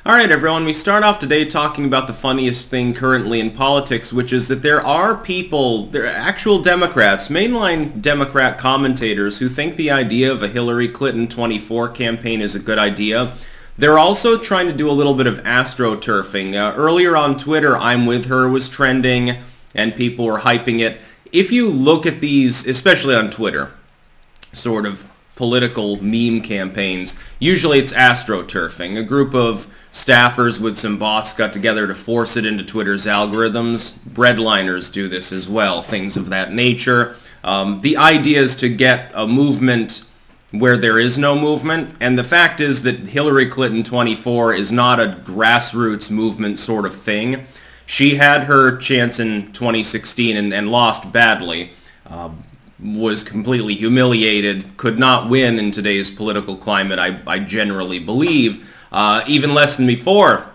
Alright everyone, we start off today talking about the funniest thing currently in politics, which is that there are people, there are actual Democrats, mainline Democrat commentators who think the idea of a Hillary Clinton 24 campaign is a good idea. They're also trying to do a little bit of astroturfing. Earlier on Twitter, I'm With Her was trending and people were hyping it. If you look at these, especially on Twitter, sort of political meme campaigns, usually it's astroturfing. A group of staffers with some boss got together to force it into Twitter's algorithms. Breadliners do this as well, things of that nature. The idea is to get a movement where there is no movement, and the fact is that Hillary Clinton 24 is not a grassroots movement sort of thing. She had her chance in 2016 and lost badly. Was completely humiliated, could not win in today's political climate, I generally believe. Even less than before,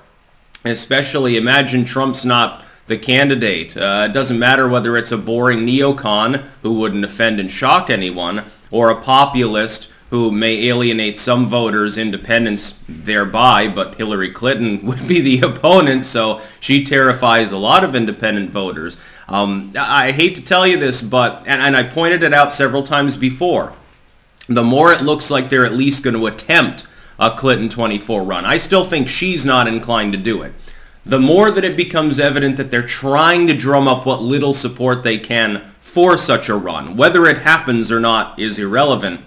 especially imagine Trump's not the candidate. It doesn't matter whether it's a boring neocon who wouldn't offend and shock anyone, or a populist who may alienate some voters, independents thereby, but Hillary Clinton would be the opponent, so she terrifies a lot of independent voters. I hate to tell you this, but, and I pointed it out several times before, the more it looks like they're at least going to attempt a Clinton 24 run, I still think she's not inclined to do it. The more that it becomes evident that they're trying to drum up what little support they can for such a run, whether it happens or not is irrelevant,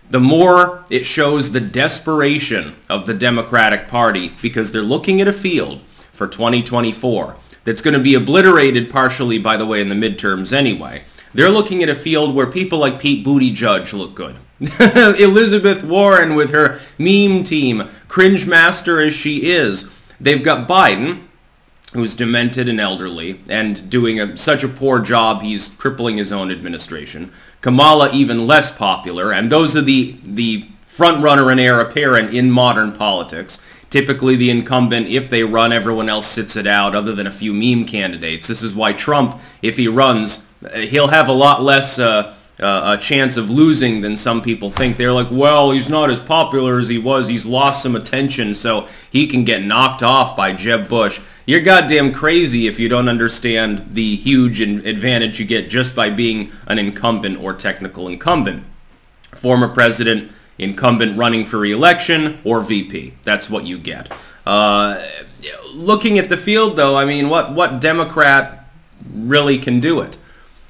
the more it shows the desperation of the Democratic Party, because they're looking at a field for 2024 that's going to be obliterated partially, by the way, in the midterms anyway. They're looking at a field where people like Pete Buttigieg look good. Elizabeth Warren with her meme team, cringe master as she is. They've got Biden, who's demented and elderly, and doing such a poor job he's crippling his own administration. Kamala even less popular, and those are the front-runner and heir apparent in modern politics. Typically the incumbent, if they run, everyone else sits it out other than a few meme candidates. This is why Trump, if he runs, he'll have a lot less a chance of losing than some people think. They're like, well, he's not as popular as he was. He's lost some attention, so he can get knocked off by Jeb Bush. You're goddamn crazy if you don't understand the huge advantage you get just by being an incumbent or technical incumbent. Former president, incumbent running for re-election, or VP. That's what you get. Looking at the field, though, I mean, what Democrat really can do it?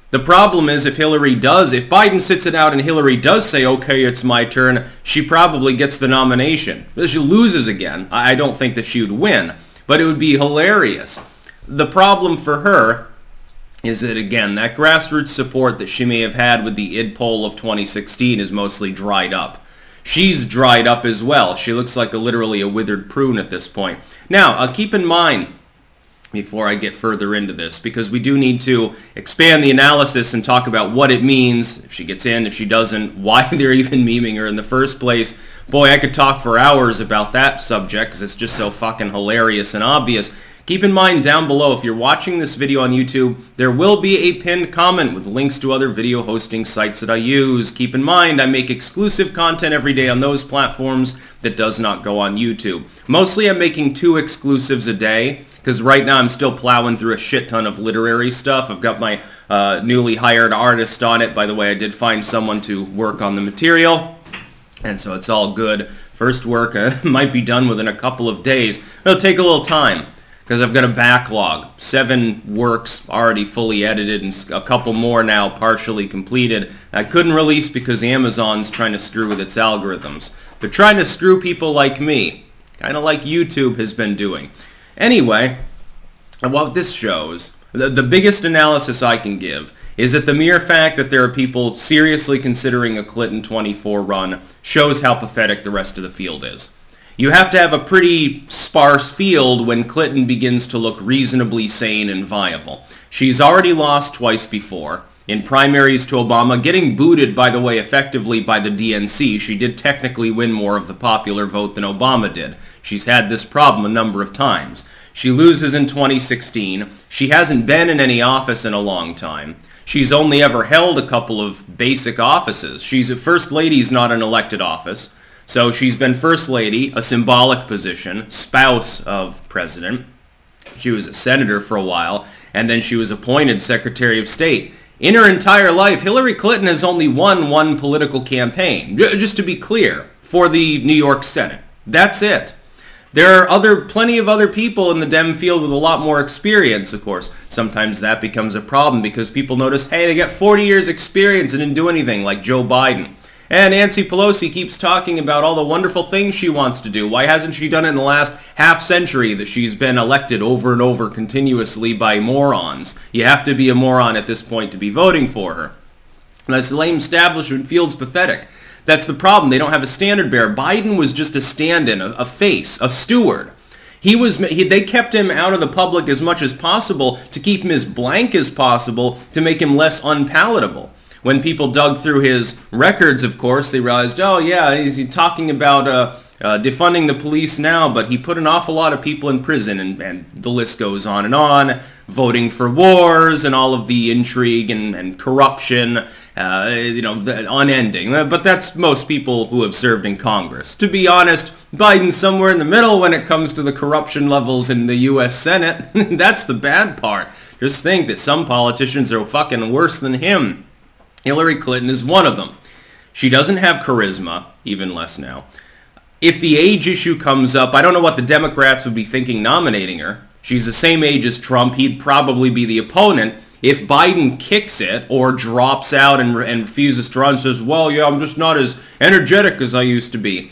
The problem is if Biden sits it out and Hillary does say, okay, it's my turn, she probably gets the nomination. If she loses again, I don't think that she would win, but it would be hilarious. The problem for her is that, again, that grassroots support that she may have had with the id poll of 2016 is mostly dried up. She's dried up as well. She looks like literally a withered prune at this point. Now, keep in mind, before I get further into this, because we do need to expand the analysis and talk about what it means, if she gets in, if she doesn't, why they're even memeing her in the first place. Boy, I could talk for hours about that subject because it's just so fucking hilarious and obvious. Keep in mind down below, if you're watching this video on YouTube, there will be a pinned comment with links to other video hosting sites that I use. Keep in mind, I make exclusive content every day on those platforms that does not go on YouTube. Mostly I'm making 2 exclusives a day, because right now I'm still plowing through a shit ton of literary stuff. I've got my newly hired artist on it. By the way, I did find someone to work on the material, and so it's all good. First work might be done within a couple of days. It'll take a little time, because I've got a backlog. 7 works already fully edited, and a couple more now partially completed. I couldn't release because Amazon's trying to screw with its algorithms. They're trying to screw people like me, kind of like YouTube has been doing. Anyway, what this shows, the biggest analysis I can give, is that the mere fact that there are people seriously considering a Clinton 24 run shows how pathetic the rest of the field is. You have to have a pretty sparse field when Clinton begins to look reasonably sane and viable. She's already lost twice before. In primaries to Obama, getting booted, by the way, effectively by the DNC. She did technically win more of the popular vote than Obama did. She's had this problem a number of times. She loses in 2016. She hasn't been in any office in a long time. She's only ever held a couple of basic offices. She's a First Lady's not an elected office. So she's been First Lady, a symbolic position, spouse of President. She was a senator for a while, and then she was appointed Secretary of State. In her entire life, Hillary Clinton has only won one political campaign, just to be clear, for the New York Senate. That's it. There are plenty of other people in the Dem field with a lot more experience, of course. Sometimes that becomes a problem because people notice, hey, they got 40 years experience and didn't do anything, like Joe Biden. And Nancy Pelosi keeps talking about all the wonderful things she wants to do. Why hasn't she done it in the last half century that she's been elected over and over continuously by morons? You have to be a moron at this point to be voting for her. This Lamestablishment feels pathetic. That's the problem. They don't have a standard bearer. Biden was just a stand-in, a face, a steward. They kept him out of the public as much as possible to keep him as blank as possible to make him less unpalatable. When people dug through his records, of course, they realized, oh yeah, he's talking about defunding the police now, but he put an awful lot of people in prison, and the list goes on, voting for wars and all of the intrigue and corruption, unending. But that's most people who have served in Congress. To be honest, Biden's somewhere in the middle when it comes to the corruption levels in the U.S. Senate. That's the bad part. Just think that some politicians are fucking worse than him. Hillary Clinton is one of them. She doesn't have charisma, even less now. If the age issue comes up, I don't know what the Democrats would be thinking nominating her. She's the same age as Trump. He'd probably be the opponent. If Biden kicks it or drops out and refuses to run and says, well, yeah, I'm just not as energetic as I used to be,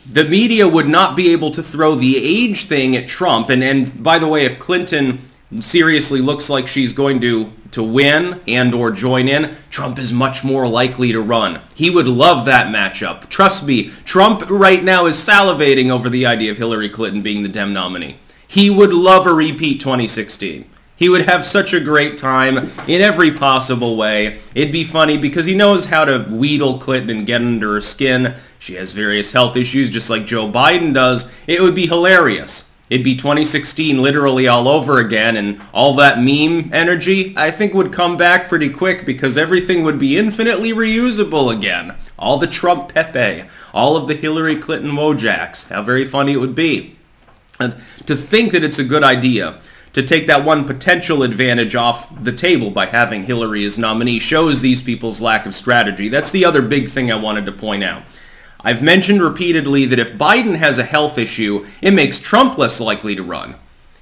the media would not be able to throw the age thing at Trump. And by the way, if Clinton seriously looks like she's going to win and or join in, Trump is much more likely to run. He would love that matchup. Trust me, Trump right now is salivating over the idea of Hillary Clinton being the Dem nominee. He would love a repeat 2016. He would have such a great time in every possible way. It'd be funny because he knows how to wheedle Clinton and get under her skin. She has various health issues just like Joe Biden does. It would be hilarious. It'd be 2016 literally all over again, and all that meme energy, I think, would come back pretty quick because everything would be infinitely reusable again. All the Trump Pepe, all of the Hillary Clinton Wojaks, how very funny it would be. And to think that it's a good idea to take that one potential advantage off the table by having Hillary as nominee shows these people's lack of strategy. That's the other big thing I wanted to point out. I've mentioned repeatedly that if Biden has a health issue, it makes Trump less likely to run.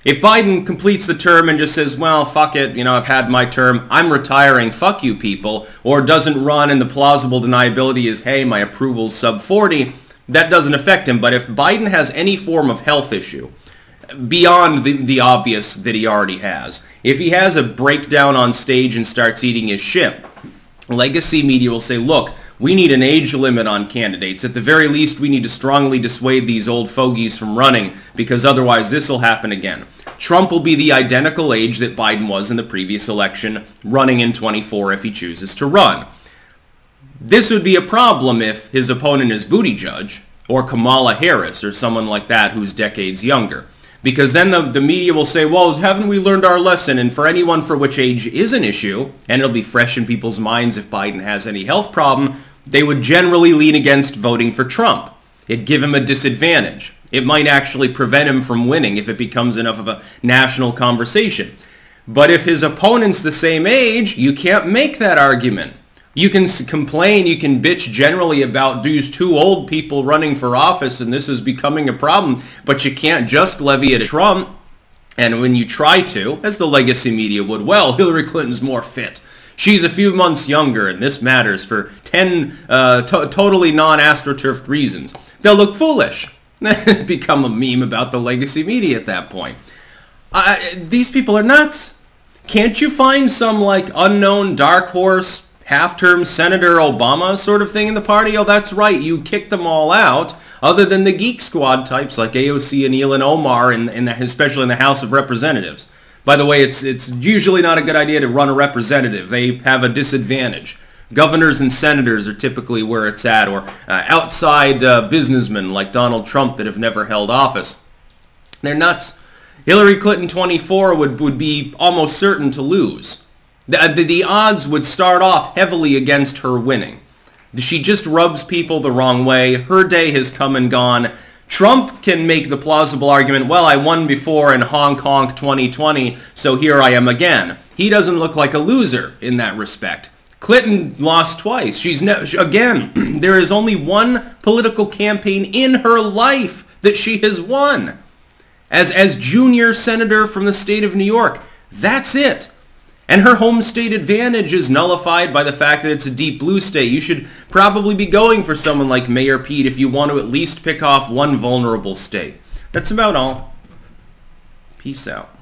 If Biden completes the term and just says, well, fuck it, I've had my term, I'm retiring, fuck you people, or doesn't run and the plausible deniability is, hey, my approval's sub 40, that doesn't affect him. But if Biden has any form of health issue, beyond the obvious that he already has, if he has a breakdown on stage and starts eating his shit, legacy media will say, look, we need an age limit on candidates. At the very least, we need to strongly dissuade these old fogies from running because otherwise this will happen again. Trump will be the identical age that Biden was in the previous election, running in 24 if he chooses to run. This would be a problem if his opponent is Buttigieg or Kamala Harris or someone like that who's decades younger. Because then the media will say, well, haven't we learned our lesson? And for anyone for which age is an issue, and it'll be fresh in people's minds if Biden has any health problem, they would generally lean against voting for Trump. It'd give him a disadvantage. It might actually prevent him from winning if it becomes enough of a national conversation. But if his opponent's the same age, you can't make that argument. You can complain, you can bitch generally about these two old people running for office and this is becoming a problem, but you can't just levy it at Trump. And when you try to, as the legacy media would, well, Hillary Clinton's more fit. She's a few months younger and this matters for 10 totally non-astroturfed reasons. They'll look foolish. Become a meme about the legacy media at that point. These people are nuts. Can't you find some like unknown dark horse half-term Senator Obama sort of thing in the party? Oh, that's right, you kicked them all out, other than the Geek Squad types like AOC and Ilhan Omar, especially in the House of Representatives. By the way, it's usually not a good idea to run a representative. They have a disadvantage. Governors and senators are typically where it's at, or outside businessmen like Donald Trump that have never held office. They're nuts. Hillary Clinton 24 would be almost certain to lose. The odds would start off heavily against her winning. She just rubs people the wrong way. Her day has come and gone. Trump can make the plausible argument, well, I won before in Hong Kong 2020, so here I am again. He doesn't look like a loser in that respect. Clinton lost twice. Again, there is only one political campaign in her life that she has won. As junior senator from the state of New York. That's it. And her home state advantage is nullified by the fact that it's a deep blue state. You should probably be going for someone like Mayor Pete if you want to at least pick off one vulnerable state. That's about all. Peace out.